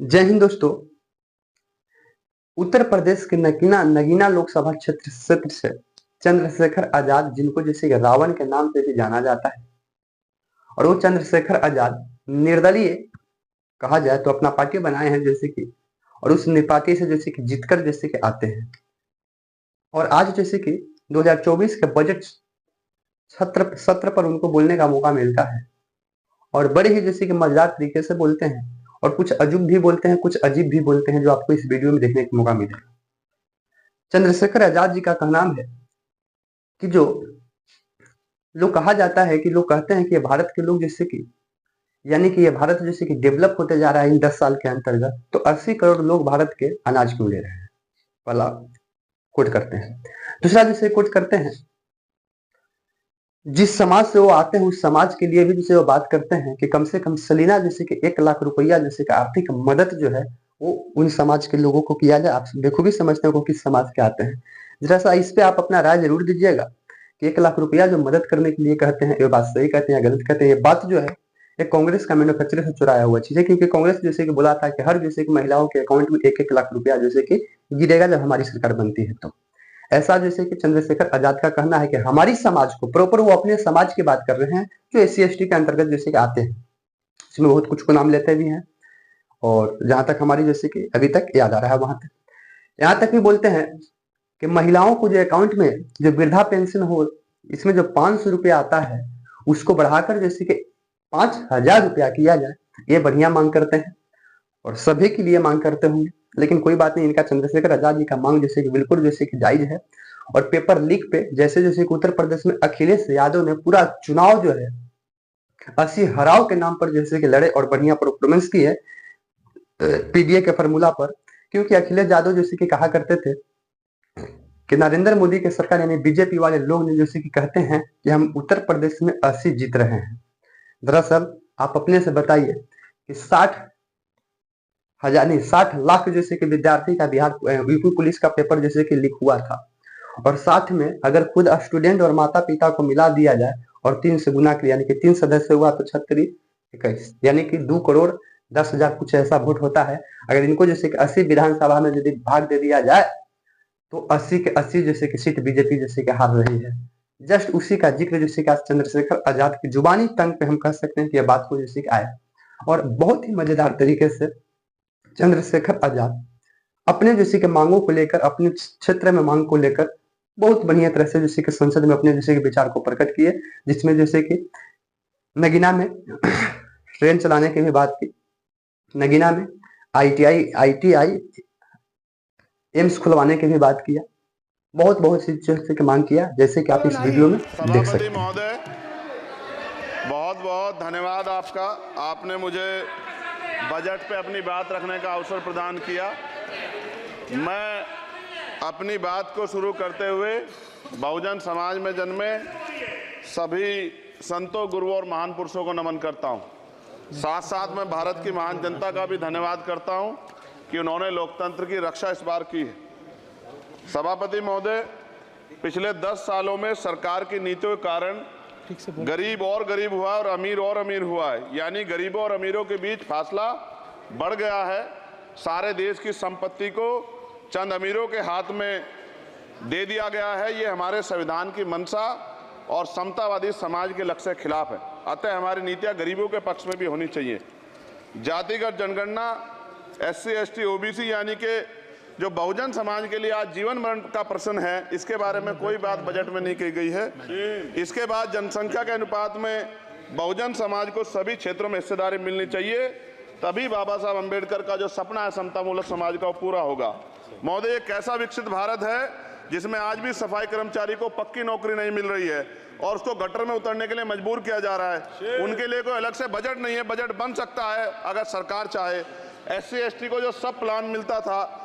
जय हिंद दोस्तों। उत्तर प्रदेश के नगीना लोकसभा क्षेत्र से चंद्रशेखर आजाद, जिनको जैसे कि रावण के नाम से भी जाना जाता है, और वो चंद्रशेखर आजाद निर्दलीय कहा जाए तो अपना पार्टी बनाए हैं जैसे कि, और उस पार्टी से जैसे कि जीतकर जैसे कि आते हैं। और आज जैसे कि 2024 के बजट सत्र पर उनको बोलने का मौका मिलता है, और बड़े ही जैसे कि मजेदार तरीके से बोलते हैं, और कुछ अजूब भी बोलते हैं, कुछ अजीब भी बोलते हैं, जो आपको इस वीडियो में देखने का मौका मिलेगा। चंद्रशेखर आजाद जी का कहना है कि जो लोग कहा जाता है कि लोग कहते हैं कि ये भारत के लोग जैसे कि, यानी कि ये भारत जैसे कि डेवलप होते जा रहा है इन 10 साल के अंतर्गत, तो 80 करोड़ लोग भारत के अनाज क्यों ले रहे हैं, वाला कोट करते हैं। दूसरा जैसे कोट करते हैं, जिस समाज से वो आते हैं उस समाज के लिए भी जैसे वो बात करते हैं कि कम से कम सलीना जैसे कि 1 लाख रुपया जैसे कि आर्थिक मदद जो है वो उन समाज के लोगों को किया जाए। आप बेखूबी समझते हो किस समाज के आते हैं। जरा सा इस पे आप अपना राय जरूर दीजिएगा कि 1 लाख रुपया जो मदद करने के लिए कहते हैं, ये बात सही कहते हैं या गलत कहते हैं। ये बात जो है ये कांग्रेस का मैन्युफैक्चर से चुराया हुआ चीज है, क्योंकि कांग्रेस जैसे कि बोला था कि हर जैसे कि महिलाओं के अकाउंट में 1-1 लाख रुपया जैसे कि गिरेगा जब हमारी सरकार बनती है। तो ऐसा जैसे कि चंद्रशेखर आजाद का कहना है कि हमारी समाज को प्रॉपर, वो अपने समाज की बात कर रहे हैं जो SC ST के अंतर्गत जैसे कि आते हैं, इसमें बहुत कुछ को नाम लेते भी हैं, और जहां तक हमारी जैसे कि अभी तक याद आ रहा है वहां तक, यहाँ तक भी बोलते हैं कि महिलाओं को जो अकाउंट में जो वृद्धा पेंशन हो, इसमें जो 500 रुपया आता है उसको बढ़ाकर जैसे कि 5000 रुपया किया जाए। ये बढ़िया मांग करते हैं और सभी के लिए मांग करते होंगे, लेकिन कोई बात नहीं, इनका चंद्रशेखर आजाद जी का मांग जैसे कि बिल्कुल जैसे कि जायज है। और पेपर लीक पे जैसे जैसे कि उत्तर प्रदेश में अखिलेश यादव ने पूरा चुनाव जो है 80 हराव के नाम पर जैसे कि लड़े और बढ़िया परफॉर्मेंस की है PDA के फॉर्मूला पर, क्योंकि अखिलेश यादव जैसे कि कहा करते थे कि नरेंद्र मोदी के सरकार यानी बीजेपी वाले लोग ने जैसे कि कहते हैं कि हम उत्तर प्रदेश में 80 जीत रहे हैं। दरअसल आप अपने से बताइए कि 60 लाख जैसे कि विद्यार्थी का बिहार यूपी पुलिस का पेपर जैसे कि लीक हुआ था, और साथ में अगर खुद स्टूडेंट और माता पिता को मिला दिया जाए और 3 से गुना किया, यानी कि 3 सदस्य हुआ तो 36-21, यानी कि 2,10,00,000 कुछ ऐसा वोट होता है। अगर इनको जैसे कि 80 विधानसभा में यदि भाग दे दिया जाए तो 80 के 80 जैसे कि सीट बीजेपी जैसे कि हार रही है। जस्ट उसी का जिक्र जैसे कि चंद्रशेखर आजाद की जुबानी तंग पे हम कह सकते हैं कि यह बात को जैसे कि आया, और बहुत ही मजेदार तरीके से चंद्रशेखर आजाद अपने जैसे के मांगों को लेकर, अपने क्षेत्र में मांग को लेकर बहुत बढ़िया तरह से जैसे कि संसद में अपने जैसे के विचार को प्रकट किए, जिसमें जैसे कि नगीना में ट्रेन चलाने की भी बात की, नगीना में ITI एम्स खुलवाने की भी बात किया, बहुत बहुत सी चीजों की मांग किया, जैसे कि आप इस वीडियो में देख सकते हैं। महोदय, बहुत बहुत धन्यवाद आपका। आपने मुझे बजट पे अपनी बात रखने का अवसर प्रदान किया। मैं अपनी बात को शुरू करते हुए बहुजन समाज में जन्मे सभी संतों, गुरुओं और महान पुरुषों को नमन करता हूं। साथ साथ मैं भारत की महान जनता का भी धन्यवाद करता हूं कि उन्होंने लोकतंत्र की रक्षा इस बार की है। सभापति महोदय, पिछले 10 सालों में सरकार की नीतियों के कारण गरीब और गरीब हुआ और अमीर हुआ है, यानी गरीबों और अमीरों के बीच फासला बढ़ गया है। सारे देश की संपत्ति को चंद अमीरों के हाथ में दे दिया गया है। ये हमारे संविधान की मंशा और समतावादी समाज के लक्ष्य के खिलाफ है। अतः हमारी नीतियां गरीबों के पक्ष में भी होनी चाहिए। जातिगत जनगणना, SC ST OBC यानी कि जो बहुजन समाज के लिए आज जीवन मरण का प्रश्न है, इसके बारे में कोई बात बजट में नहीं की गई है। इसके बाद जनसंख्या के अनुपात में बहुजन समाज को सभी क्षेत्रों में हिस्सेदारी मिलनी चाहिए, तभी बाबा साहब अम्बेडकर का जो सपना है समतामूलक समाज का वो पूरा होगा। महोदय, एक ऐसा विकसित भारत है जिसमें आज भी सफाई कर्मचारी को पक्की नौकरी नहीं मिल रही है और उसको गटर में उतरने के लिए मजबूर किया जा रहा है। उनके लिए कोई अलग से बजट नहीं है। बजट बन सकता है अगर सरकार चाहे। SC ST को जो सब प्लान मिलता था,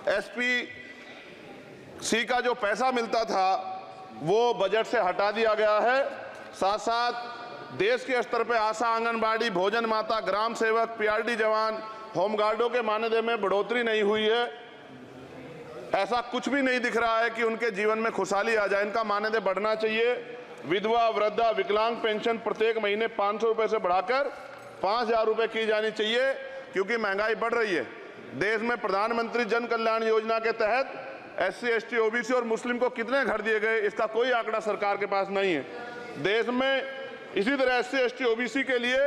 SPC का जो पैसा मिलता था, वो बजट से हटा दिया गया है। साथ साथ देश के स्तर पे आशा, आंगनबाड़ी, भोजन माता, ग्राम सेवक, PRD जवान, होमगार्डों के मानदेय में बढ़ोतरी नहीं हुई है। ऐसा कुछ भी नहीं दिख रहा है कि उनके जीवन में खुशहाली आ जाए। इनका मानदेय बढ़ना चाहिए। विधवा, वृद्धा, विकलांग पेंशन प्रत्येक महीने 500 रुपए से बढ़ाकर 5000 रुपए की जानी चाहिए। क्योंकि महंगाई बढ़ रही है। देश में प्रधानमंत्री जन कल्याण योजना के तहत SC, ST, OBC और मुस्लिम को कितने घर दिए गए, इसका कोई आंकड़ा सरकार के पास नहीं है। देश में इसी तरह SC, ST, OBC के लिए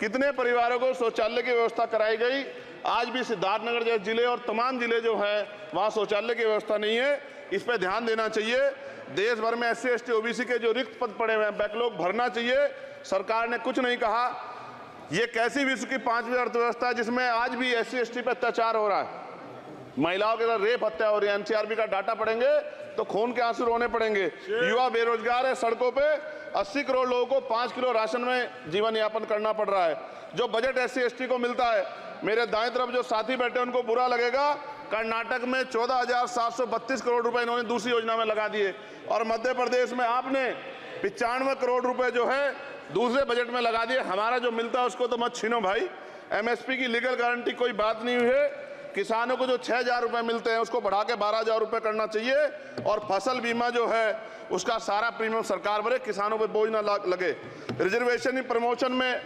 कितने परिवारों को शौचालय की व्यवस्था कराई गई। आज भी सिद्धार्थनगर जैसे जिले और तमाम जिले जो है वहाँ शौचालय की व्यवस्था नहीं है। इस पर ध्यान देना चाहिए। देश भर में SC, ST, OBC के जो रिक्त पद पड़े हुए हैं, बैकलॉग भरना चाहिए। सरकार ने कुछ नहीं कहा। ये कैसी विश्व की 5वीं अर्थव्यवस्था है जिसमें आज भी SC, ST पर अत्याचार हो रहा है, महिलाओं के साथ रेप हत्या हो रही है। NCRB का डाटा पढ़ेंगे तो खून के आंसू रोने पड़ेंगे। युवा बेरोजगार है, सड़कों पे 80 करोड़ लोगों को 5 किलो राशन में जीवन यापन करना पड़ रहा है। जो बजट SC, ST को मिलता है, मेरे दाएं तरफ जो साथी बैठे उनको बुरा लगेगा, कर्नाटक में 14,732 करोड़ रुपए इन्होंने दूसरी योजना में लगा दिए और मध्य प्रदेश में आपने 95 करोड़ रुपए जो है दूसरे बजट में लगा दिए। हमारा जो मिलता है उसको तो मत छीनो भाई। MSP की लीगल गारंटी कोई बात नहीं हुई है। किसानों को जो 6,000 रुपए मिलते हैं उसको बढ़ा के 12,000 रुपए करना चाहिए और फसल बीमा जो है उसका सारा प्रीमियम सरकार भरे, किसानों पर बोझ ना लगे। रिजर्वेशन ही प्रमोशन में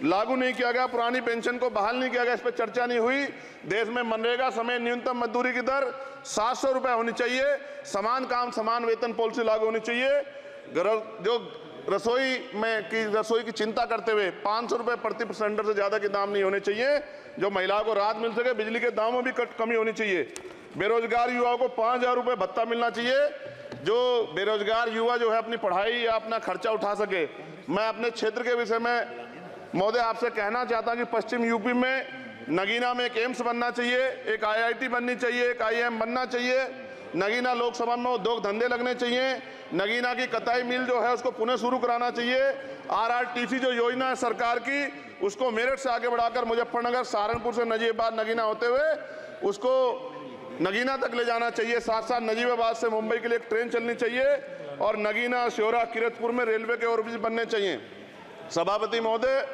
लागू नहीं किया गया, पुरानी पेंशन को बहाल नहीं किया गया, इस पर चर्चा नहीं हुई। देश में मनरेगा समेत न्यूनतम मजदूरी की दर 700 रुपए होनी चाहिए। समान काम समान वेतन पॉलिसी लागू होनी चाहिए। जो रसोई की चिंता करते हुए 500 रुपए प्रति सिलेंडर से ज्यादा के दाम नहीं होने चाहिए, जो महिलाओं को राहत मिल सके। बिजली के दामों में भी कमी होनी चाहिए। बेरोजगार युवाओं को 5,000 रुपए भत्ता मिलना चाहिए, जो बेरोजगार युवा जो है अपनी पढ़ाई या अपना खर्चा उठा सके। मैं अपने क्षेत्र के विषय में महोदय आपसे कहना चाहता हूं कि पश्चिम यूपी में नगीना में एक एम्स बनना चाहिए, एक IIT बननी चाहिए, एक IIM बनना चाहिए। नगीना लोकसभा में उद्योग धंधे लगने चाहिए। नगीना की कताई मिल जो है उसको पुनः शुरू कराना चाहिए। RRTC जो योजना है सरकार की, उसको मेरठ से आगे बढ़ाकर मुजफ्फरनगर, सहारनपुर से नजीबाबाद नगीना होते हुए उसको नगीना तक ले जाना चाहिए। साथ साथ नजीबाबाद से मुंबई के लिए एक ट्रेन चलनी चाहिए और नगीना, श्योरा, किरतपुर में रेलवे के ओवरब्रिज बनने चाहिए। सभापति महोदय,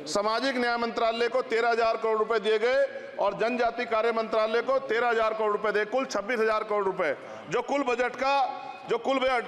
सामाजिक न्याय मंत्रालय को 13,000 करोड़ रुपए दिए गए और जनजाति कार्य मंत्रालय को 13,000 करोड़ रुपए दिए, कुल 26,000 करोड़ रुपए। जो कुल बजट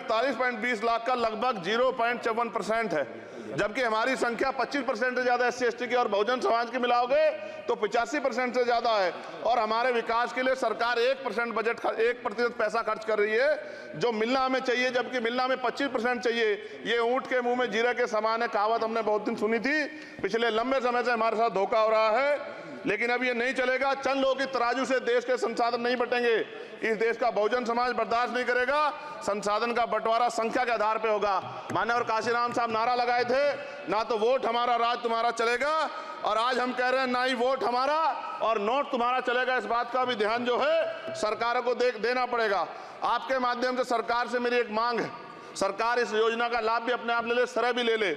48.20 लाख का लगभग 0.54% है, जबकि हमारी संख्या 25% से ज्यादा SC, ST की और बहुजन समाज की मिलाओगे तो 85% से ज्यादा है। और हमारे विकास के लिए सरकार 1% बजट 1% पैसा खर्च कर रही है, जो मिलना हमें चाहिए, जबकि मिलना हमें 25% चाहिए। ये ऊंट के मुंह में जीरा के समान है, कहावत हमने बहुत दिन सुनी थी। पिछले लंबे समय से हमारे साथ धोखा हो रहा है, लेकिन अब ये नहीं चलेगा। चंद लोगों की तराजू से देश के संसाधन नहीं बटेंगे। इस देश का बहुजन समाज बर्दाश्त नहीं करेगा। संसाधन का बंटवारा संख्या के आधार पे होगा। माननीय काशीराम साहब नारा लगाए थे, ना तो वोट हमारा राज तुम्हारा चलेगा, और आज हम कह रहे हैं ना ही वोट हमारा और नोट तुम्हारा चलेगा। इस बात का भी ध्यान जो है सरकारों को देना पड़ेगा। आपके माध्यम से सरकार से मेरी एक मांग है, सरकार इस योजना का लाभ भी अपने आप ले ले, सरह भी ले ले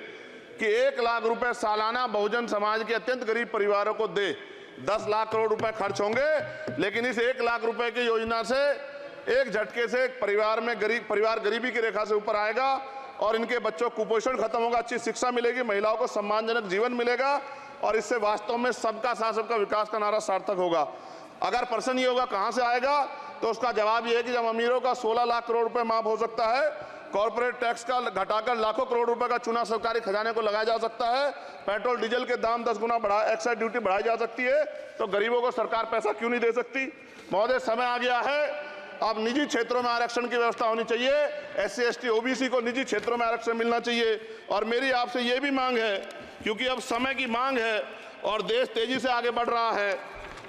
कि 1 लाख रुपए सालाना बहुजन समाज के अत्यंत गरीब परिवारों को दे। 10 लाख करोड़ रुपए खर्च होंगे, लेकिन इस 1 लाख रुपए की योजना से एक झटके से परिवार गरीबी की रेखा से ऊपर आएगा और इनके बच्चों को कुपोषण खत्म होगा, अच्छी शिक्षा मिलेगी, महिलाओं को सम्मानजनक जीवन मिलेगा और इससे वास्तव में सबका साथ सबका विकास का नारा सार्थक होगा। अगर प्रश्न ये होगा कहां से आएगा, तो उसका जवाब ये है कि जब अमीरों का 16 लाख करोड़ रुपए माफ हो सकता है, कॉर्पोरेट टैक्स का घटाकर लाखों करोड़ रुपए का चुना सरकारी खजाने को लगाया जा सकता है, पेट्रोल डीजल के दाम 10 गुना एक्साइज ड्यूटी बढ़ाई जा सकती है, तो गरीबों को सरकार पैसा क्यों नहीं दे सकती। महोदय, समय आ गया है, अब निजी क्षेत्रों में आरक्षण की व्यवस्था होनी चाहिए। SC, ST, OBC को निजी क्षेत्रों में आरक्षण मिलना चाहिए। और मेरी आपसे ये भी मांग है, क्योंकि अब समय की मांग है और देश तेजी से आगे बढ़ रहा है,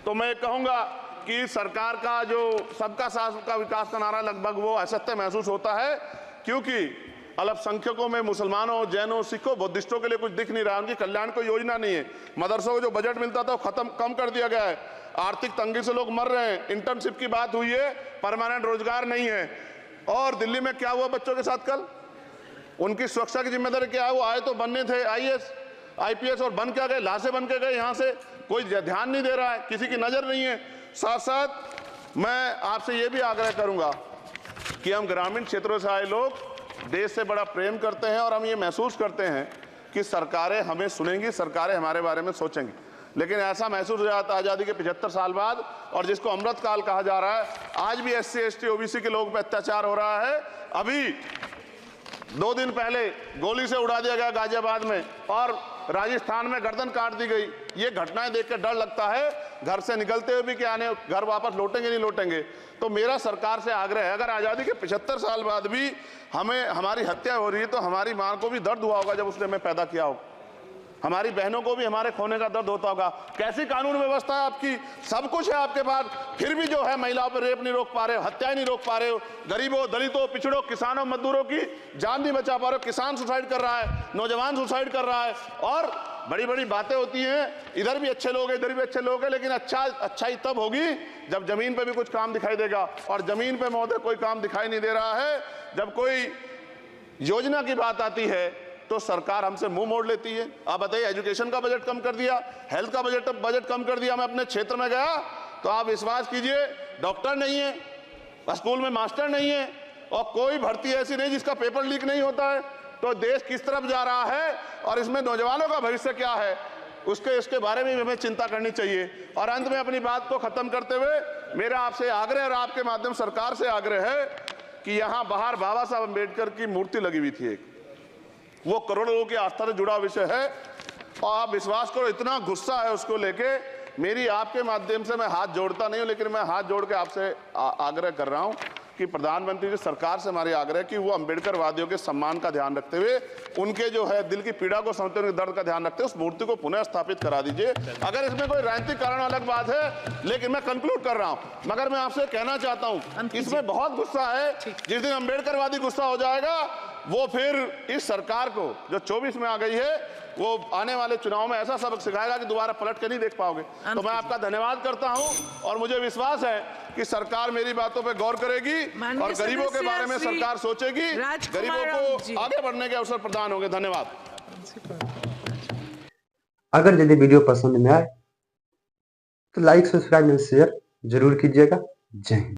तो मैं कहूँगा कि सरकार का जो सबका साथ सबका विकास का नारा लगभग वो असत्य महसूस होता है, क्योंकि अल्पसंख्यकों में मुसलमानों, जैनों, सिखों, बुद्धिस्टों के लिए कुछ दिख नहीं रहा, उनकी कल्याण कोई योजना नहीं है। मदरसों को जो बजट मिलता था वो कम कर दिया गया है। आर्थिक तंगी से लोग मर रहे हैं। इंटर्नशिप की बात हुई है, परमानेंट रोजगार नहीं है। और दिल्ली में क्या हुआ बच्चों के साथ कल, उनकी सुरक्षा की जिम्मेदारी क्या है? वो आए तो बनने थे IAS, IPS और बन क्या गए, लाशें बन के गए। यहाँ से कोई ध्यान नहीं दे रहा है, किसी की नजर नहीं है। साथ साथ मैं आपसे ये भी आग्रह करूंगा कि हम ग्रामीण क्षेत्रों से आए लोग देश से बड़ा प्रेम करते हैं और हम ये महसूस करते हैं कि सरकारें हमें सुनेंगी, सरकारें हमारे बारे में सोचेंगी। लेकिन ऐसा महसूस हो जाता है आज़ादी के 75 साल बाद, और जिसको अमृत काल कहा जा रहा है, आज भी SC, ST, OBC के लोगों पर अत्याचार हो रहा है। अभी 2 दिन पहले गोली से उड़ा दिया गया गाजियाबाद में, और राजस्थान में गर्दन काट दी गई। ये घटनाएं देख के डर लगता है, घर से निकलते हुए भी कि आने घर वापस लौटेंगे नहीं लौटेंगे। तो मेरा सरकार से आग्रह है, अगर आज़ादी के 75 साल बाद भी हमारी हत्या हो रही है तो हमारी मां को भी दर्द हुआ होगा जब उसने हमें पैदा किया हो, हमारी बहनों को भी हमारे खोने का दर्द होता होगा। कैसी कानून व्यवस्था है आपकी, सब कुछ है आपके पास, फिर भी जो है महिलाओं पर रेप नहीं रोक पा रहे हो, हत्याएं नहीं रोक पा रहे हो, गरीबों, दलितों, पिछड़ों, किसानों, मजदूरों की जान नहीं बचा पा रहे हो। किसान सुसाइड कर रहा है, नौजवान सुसाइड कर रहा है, और बड़ी बड़ी बातें होती हैं, इधर भी अच्छे लोग हैं इधर भी अच्छे लोग हैं, लेकिन अच्छाई तब होगी जब जमीन पे भी कुछ काम दिखाई देगा। और जमीन पे महोदय कोई काम दिखाई नहीं दे रहा है। जब कोई योजना की बात आती है तो सरकार हमसे मुंह मोड़ लेती है। आप बताइए, एजुकेशन का बजट कम कर दिया, हेल्थ का बजट कम कर दिया। मैं अपने क्षेत्र में गया तो आप विश्वास कीजिए, डॉक्टर नहीं है, स्कूल में मास्टर नहीं है, और कोई भर्ती ऐसी नहीं जिसका पेपर लीक नहीं होता है। तो देश किस तरफ जा रहा है और इसमें नौजवानों का भविष्य क्या है, उसके बारे में हमें चिंता करनी चाहिए। और अंत में अपनी बात को खत्म करते हुए मेरा आपसे आग्रह और आपके माध्यम सरकार से आग्रह है कि यहाँ बाहर बाबा साहब अम्बेडकर की मूर्ति लगी हुई थी एक, वो करोड़ों लोगों की आस्था से जुड़ा विषय है, और आप विश्वास करो इतना गुस्सा है उसको लेके। मेरी आपके माध्यम से मैं हाथ जोड़ता नहीं हूं, लेकिन मैं हाथ जोड़ के आपसे आग्रह कर रहा हूं कि प्रधानमंत्री जी, सरकार से हमारी आग्रह कि वो अम्बेडकर वादियों के सम्मान का ध्यान रखते हुए, उनके जो है दिल की पीड़ा को समझते हुए, दर्द का ध्यान रखते हुए उस मूर्ति को पुनः स्थापित करा दीजिए। अगर इसमें कोई राजनीतिक कारण अलग बात है, लेकिन मैं कंक्लूड कर रहा हूं। मगर मैं आपसे कहना चाहता हूं, इसमें बहुत गुस्सा है। जिस दिन अम्बेडकर वादी गुस्सा हो जाएगा, वो फिर इस सरकार को जो 24 में आ गई है, वो आने वाले चुनाव में ऐसा सबक सिखाएगा कि दोबारा पलट के नहीं देख पाओगे। तो मैं आपका धन्यवाद करता हूं, और मुझे विश्वास है कि सरकार मेरी बातों पे गौर करेगी और गरीबों के बारे में सरकार सोचेगी, गरीबों को आगे बढ़ने के अवसर प्रदान होंगे। धन्यवाद। अगर यदि वीडियो पसंद में आए तो लाइक, सब्सक्राइब एंड शेयर जरूर कीजिएगा। जय हिंद।